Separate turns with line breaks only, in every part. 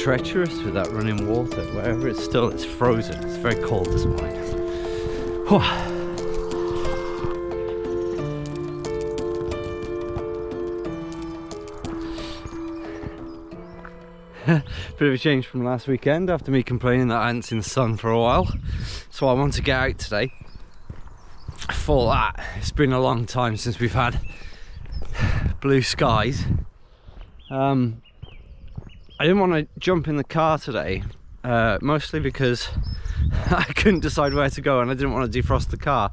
treacherous with that running water. Wherever it's still, it's frozen. It's very cold this morning. Whew. Bit of a change from last weekend after me complaining that I hadn't seen the sun for a while. So I want to get out today. For that, it's been a long time since we've had blue skies. I didn't want to jump in the car today, mostly because I couldn't decide where to go and I didn't want to defrost the car.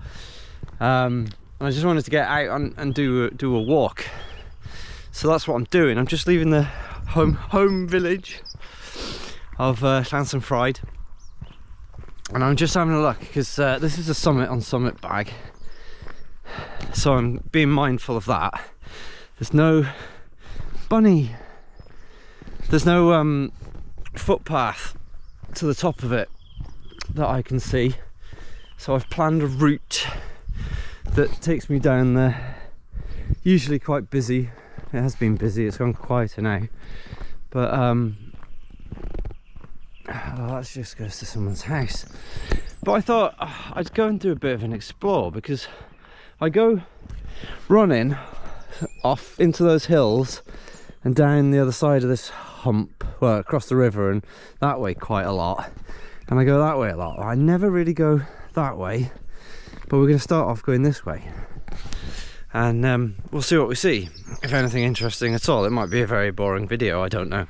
And I just wanted to get out and do a walk. So that's what I'm doing. I'm just leaving the home village of Llansamfraid, and I'm just having a look because this is a summit on summit bag, so I'm being mindful of that. There's no bunny, there's no footpath to the top of it that I can see, so I've planned a route that takes me down there. Usually quite busy. It has been busy, it's gone quieter now, but oh, that just goes to someone's house. But I thought I'd go and do a bit of an explore, because I go running off into those hills and down the other side of this hump, well, across the river and that way quite a lot, and I go that way a lot. I never really go that way, but we're going to start off going this way. And we'll see what we see, if anything interesting at all. It might be a very boring video, I don't know,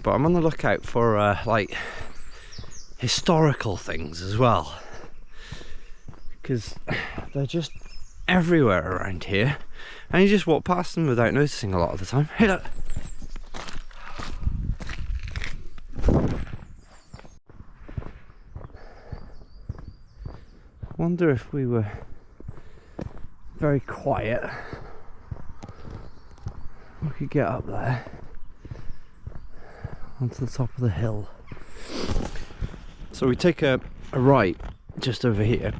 but I'm on the lookout for like historical things as well, because they're just everywhere around here and you just walk past them without noticing a lot of the time. Hey, look! I wonder if we were very quiet, we could get up there onto the top of the hill. So we take a right just over here,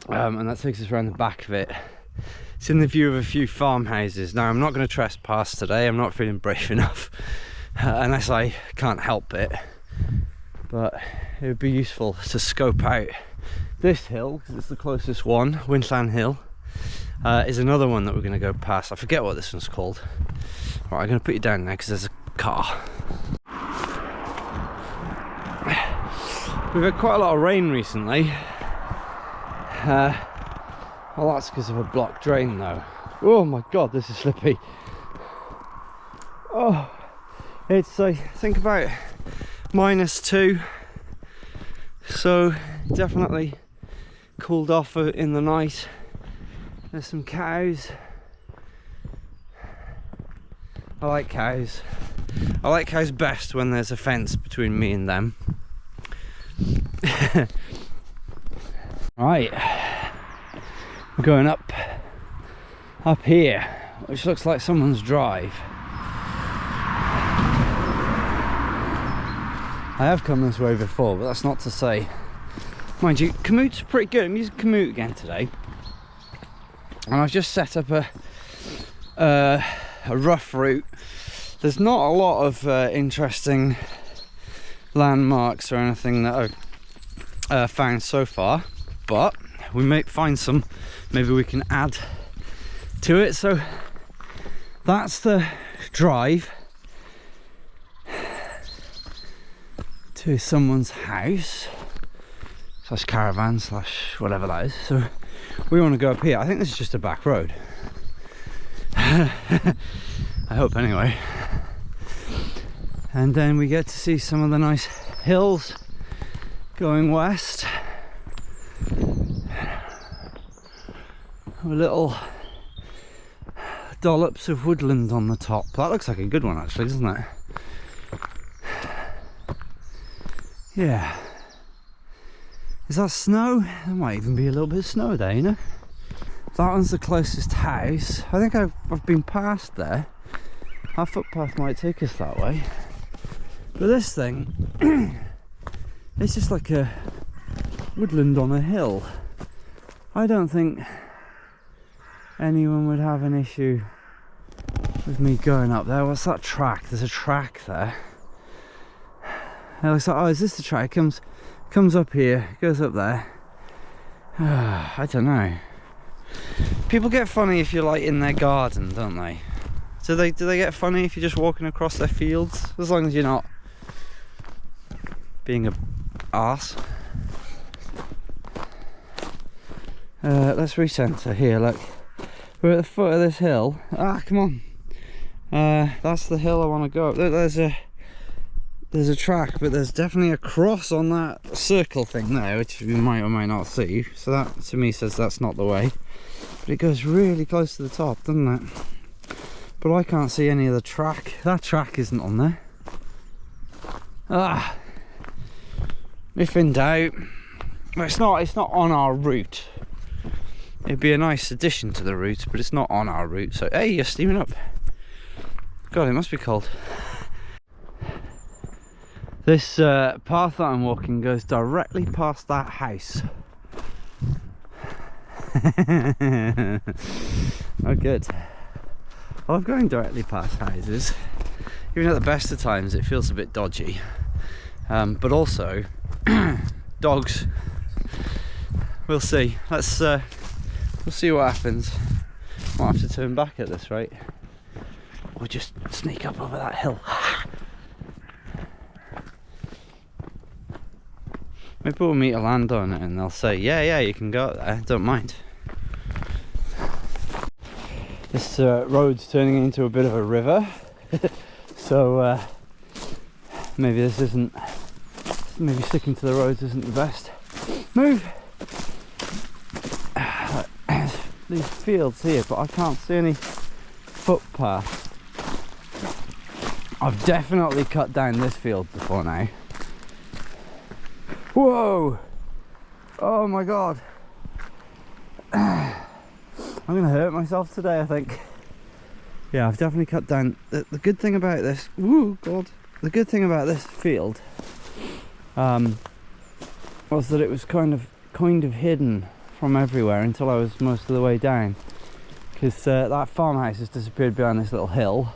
and that takes us around the back of it. It's in the view of a few farmhouses. Now I'm not going to trespass today, I'm not feeling brave enough, unless I can't help it, but it would be useful to scope out this hill, because it's the closest one. Windllan Hill is another one that we're going to go past. I forget what this one's called. Right, I'm going to put you down now because there's a car. We've had quite a lot of rain recently. Well, that's because of a blocked drain though. Oh my god, this is slippy. Oh, it's I think about -2, so definitely cooled off in the night. There's some cows. I like cows. I like cows best when there's a fence between me and them. Right, we're going up here, which looks like someone's drive. I have come this way before, but that's not to say. Mind you, Komoot's pretty good. I'm using Komoot again today, and I've just set up a rough route. There's not a lot of interesting landmarks or anything that I've found so far, but we may find some. Maybe we can add to it. So that's the drive to someone's house slash caravan slash whatever that is. So we want to go up here. I think this is just a back road. I hope anyway. And then we get to see some of the nice hills going west. With little dollops of woodland on the top. That looks like a good one actually, doesn't it? Yeah. Is that snow? There might even be a little bit of snow there, you know? That one's the closest house. I think I've been past there. Our footpath might take us that way. But this thing, it's just like a woodland on a hill. I don't think anyone would have an issue with me going up there. What's that track? There's a track there. It looks like, oh, is this the track? It comes up here, goes up there. I don't know. People get funny if you're like in their garden, don't they? Do they get funny if you're just walking across their fields? As long as you're not being a arse. Let's recenter here. Look, we're at the foot of this hill. Ah, come on. That's the hill I want to go up. Look, there's a track, but there's definitely a cross on that circle thing there, which you might or might not see. So that to me says that's not the way. But it goes really close to the top, doesn't it? But I can't see any of the track. That track isn't on there. Ah, if in doubt, well, it's not on our route. It'd be a nice addition to the route, but it's not on our route. So hey, you're steaming up. God, it must be cold. This path that I'm walking goes directly past that house. Oh, good. I love going directly past houses. Even at the best of times, it feels a bit dodgy. But also, dogs. We'll see. We'll see what happens. Might have to turn back at this rate, or just sneak up over that hill. Maybe we'll meet a landowner and they'll say, yeah, you can go up there, don't mind. This road's turning into a bit of a river, so maybe sticking to the roads isn't the best move. These fields here, but I can't see any footpath. I've definitely cut down this field before now. Whoa! Oh my god! I'm gonna hurt myself today, I think. Yeah, I've definitely cut down. The good thing about this, woo god! The good thing about this field was that it was kind of hidden from everywhere until I was most of the way down, because that farmhouse has disappeared behind this little hill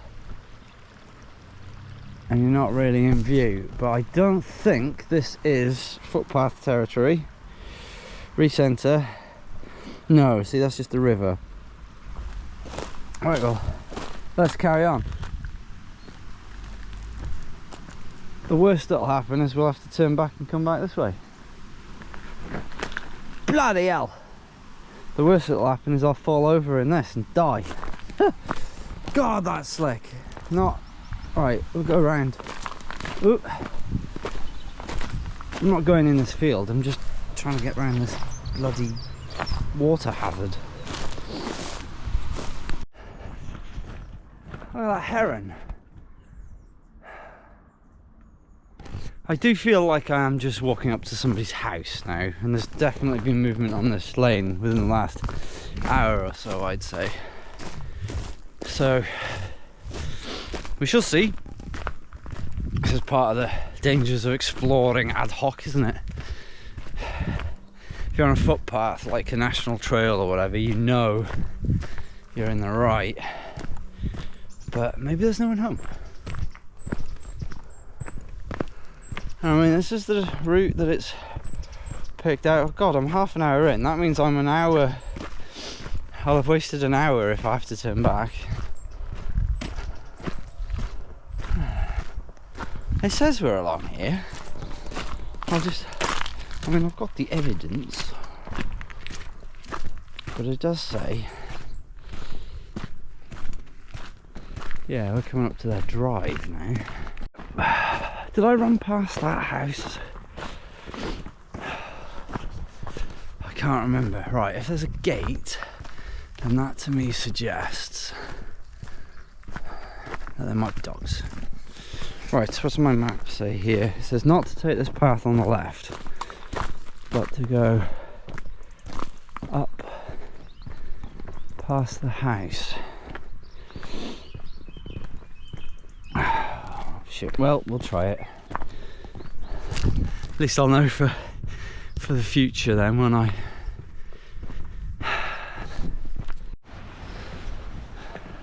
and you're not really in view. But I don't think this is footpath territory. Recenter. No, see, that's just the river. Right, well, let's carry on. The worst that'll happen is we'll have to turn back and come back this way. Bloody hell! The worst that'll happen is I'll fall over in this and die. God, that's slick. Not... Right, we'll go around. Oop. I'm not going in this field, I'm just trying to get around this bloody water hazard. Look at that heron. I do feel like I am just walking up to somebody's house now, and there's definitely been movement on this lane within the last hour or so, I'd say. So, we shall see. This is part of the dangers of exploring ad hoc, isn't it? If you're on a footpath like a national trail or whatever, you know you're in the right. But maybe there's no one home. I mean, this is the route that it's picked out. Oh God, I'm half an hour in. That means I'm an hour. I'll have wasted an hour if I have to turn back. It says we're along here. I mean, I've got the evidence, but it does say, yeah, we're coming up to their drive now. Did I run past that house? I can't remember. Right, if there's a gate, then that to me suggests that there might be dogs. Right, so what's my map say here? It says not to take this path on the left, but to go up past the house. Oh, shit, well, we'll try it. At least I'll know for the future then, won't I?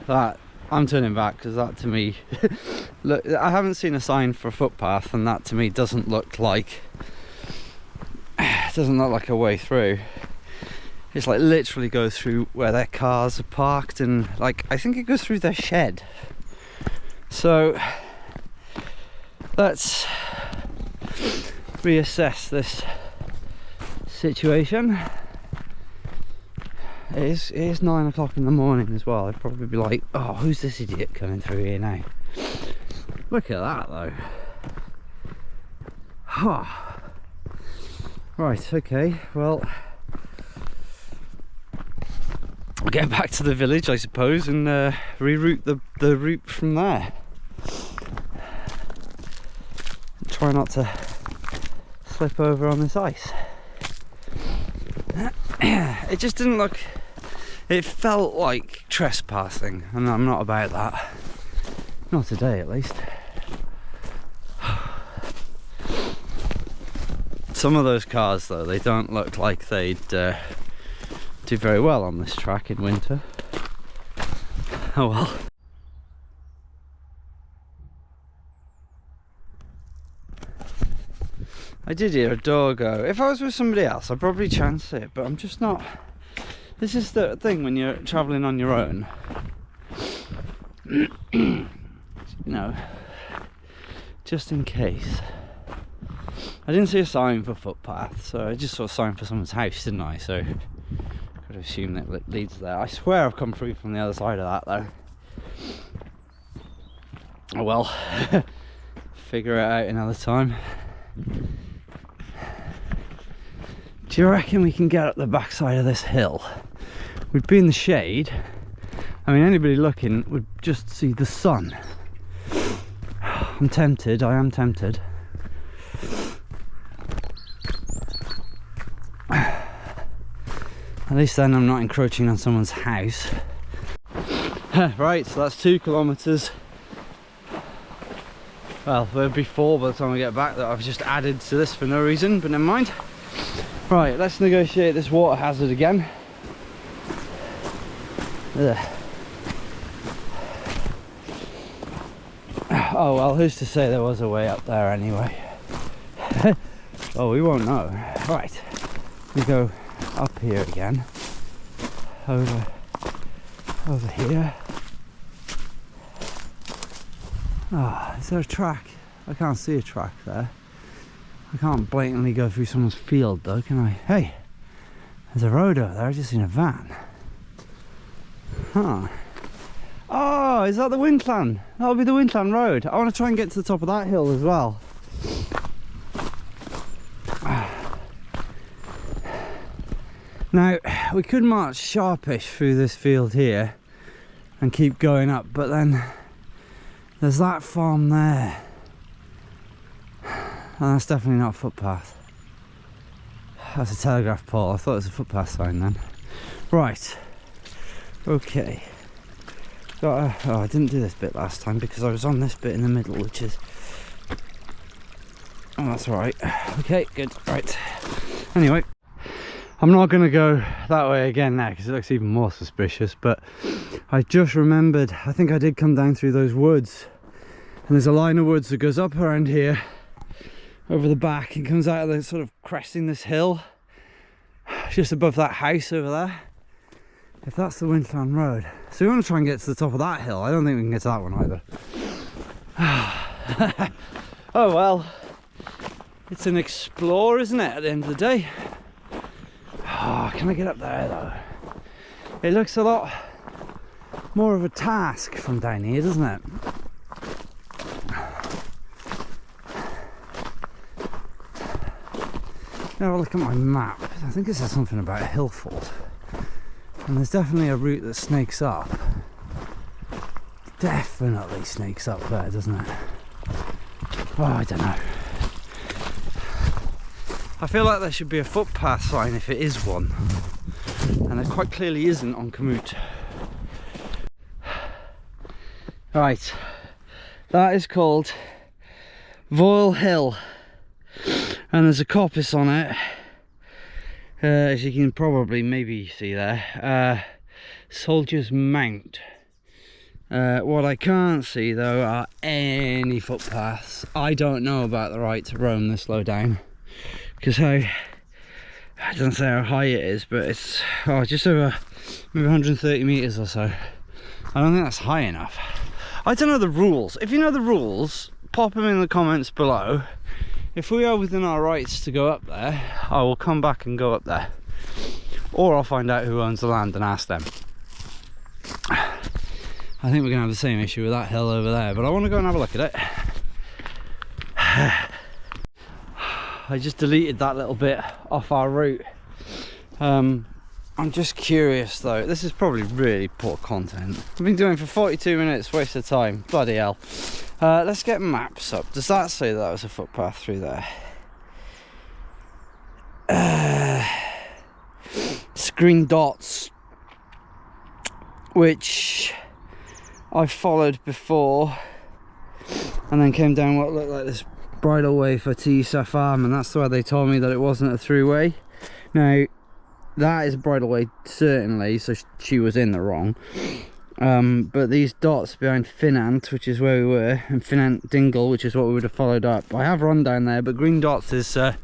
That, I'm turning back because that to me, look, I haven't seen a sign for a footpath, and that to me doesn't look like a way through. It's like literally goes through where their cars are parked, and like I think it goes through their shed. So let's reassess this situation. It is 9 o'clock in the morning as well. I'd probably be like, oh, who's this idiot coming through here now? Look at that though. Right, okay, well, I'll get back to the village, I suppose, and reroute the route from there. Try not to slip over on this ice. It just didn't look, it felt like trespassing, and I'm not about that. Not today, at least. Some of those cars though, they don't look like they'd do very well on this track in winter. Oh well. I did hear a door go. If I was with somebody else, I'd probably chance it, but I'm just not. This is the thing when you're travelling on your own. You know, just in case. I didn't see a sign for footpath, so I just saw a sign for someone's house, didn't I? So could assume that it leads there. I swear I've come through from the other side of that though. Oh well, figure it out another time. Do you reckon we can get up the backside of this hill? We'd be in the shade. I mean, anybody looking would just see the sun. I'm tempted, I am tempted. At least then I'm not encroaching on someone's house. Right, so that's 2 kilometers. Well, there'll be 4 by the time we get back that I've just added to this for no reason, but never mind. Right, let's negotiate this water hazard again. Ugh. Oh well, who's to say there was a way up there anyway? Oh, we won't know. Right, we go up here again, over here. Ah, is there a track? I can't see a track there. I can't blatantly go through someone's field though, can I? Hey, there's a road over there. I just seen a van. Huh. Oh, is that the Windland? That'll be the Windland Road. I want to try and get to the top of that hill as well. Now, we could march sharpish through this field here and keep going up, but then there's that farm there. And that's definitely not a footpath. That's a telegraph pole. I thought it was a footpath sign then. Right. Okay. Oh, I didn't do this bit last time because I was on this bit in the middle, which is... Oh, that's alright. Okay, good. Right. Anyway. I'm not going to go that way again now because it looks even more suspicious, but I just remembered, I think I did come down through those woods, and there's a line of woods that goes up around here over the back and comes out of the sort of cresting this hill just above that house over there. If that's the Windland Road, so we want to try and get to the top of that hill. I don't think we can get to that one either. Oh well, it's an explore, isn't it, at the end of the day? Oh, can I get up there though? It looks a lot more of a task from down here, doesn't it? Now look at my map. I think it says something about a hill fort. And there's definitely a route that snakes up. Definitely snakes up there, doesn't it? Oh, I don't know. I feel like there should be a footpath sign if it is one, and there quite clearly isn't on Komoot. Right, that is called Voile Hill, and there's a coppice on it, as you can probably maybe see there, Soldier's Mount, What I can't see though are any footpaths. I don't know about the right to roam this low down, because I don't say how high it is, but it's just over maybe 130 meters or so. I don't think that's high enough. I don't know the rules. If you know the rules, pop them in the comments below. If we are within our rights to go up there, I will come back and go up there, or I'll find out who owns the land and ask them. I think we're going to have the same issue with that hill over there, but I want to go and have a look at it. I just deleted that little bit off our route. I'm just curious though. This is probably really poor content. I've been doing it for 42 minutes, waste of time. Bloody hell. Let's get maps up. Does that say that was a footpath through there? Green dots, which I followed before, and then came down what looked like this bridleway for Tisa Farm, and that's where they told me that it wasn't a throughway. Now that is a bridleway certainly, so she was in the wrong. But these dots behind Finant, which is where we were, and Finant Dingle, which is what we would have followed up, I have run down there, but green dots is a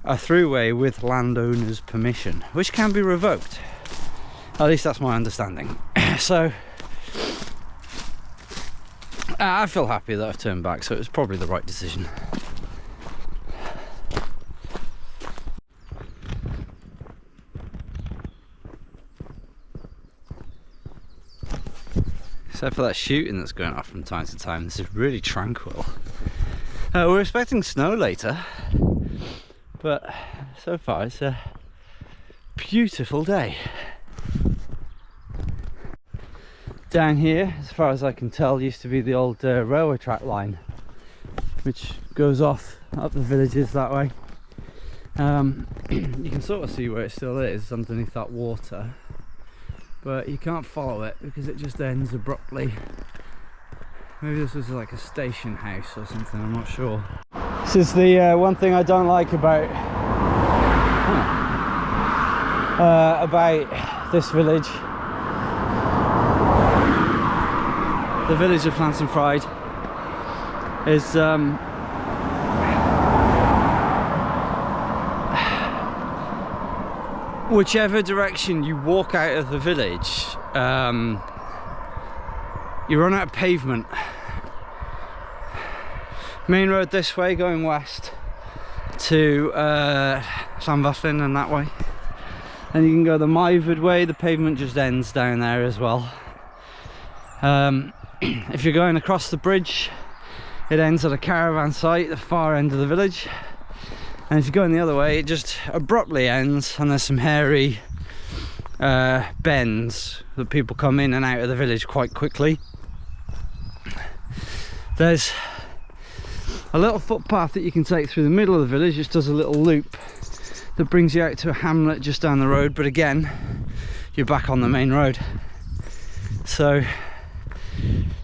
throughway with landowner's permission, which can be revoked. At least that's my understanding. So I feel happy that I've turned back, so it was probably the right decision. Except for that shooting that's going off from time to time, this is really tranquil. We're expecting snow later, but so far it's a beautiful day. Down here, as far as I can tell, used to be the old railway track line, which goes off up the villages that way. You can sort of see where it still is underneath that water, but you can't follow it because it just ends abruptly. Maybe this was like a station house or something, I'm not sure. This is the one thing I don't like about this village. The village of Llansantffraid is whichever direction you walk out of the village, you run out of pavement. Main road this way going west to Llanfachlin and that way, and you can go the Myford way. The pavement just ends down there as well. If you're going across the bridge, it ends at a caravan site at the far end of the village, and if you're going the other way, it just abruptly ends, and there's some hairy bends that people come in and out of the village quite quickly. There's a little footpath that you can take through the middle of the village, just does a little loop that brings you out to a hamlet just down the road, but again you're back on the main road. So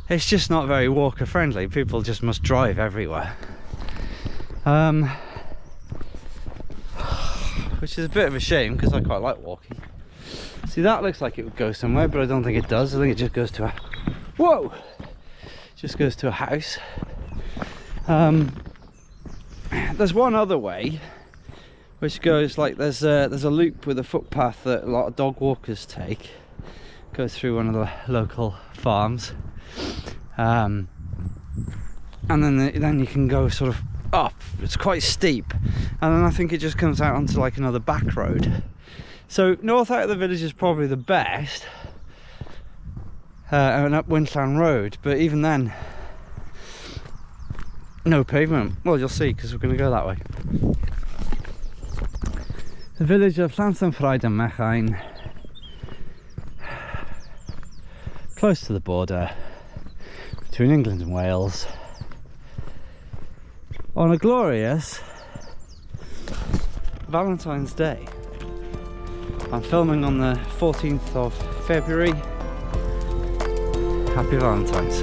it's just not very walker friendly. People just must drive everywhere, which is a bit of a shame because I quite like walking. See, that looks like it would go somewhere, but I don't think it does. I think it just goes to a just goes to a house. There's one other way which goes like there's a loop with a footpath that a lot of dog walkers take, goes through one of the local farms, and then you can go sort of up. It's quite steep, and then I think it just comes out onto like another back road. So north out of the village is probably the best, and up Windllan Road, but even then no pavement. Well, you'll see because we're going to go that way. The village of Llansantffraid and Mechain, close to the border between England and Wales, on a glorious Valentine's Day. I'm filming on the 14th of February. Happy Valentine's.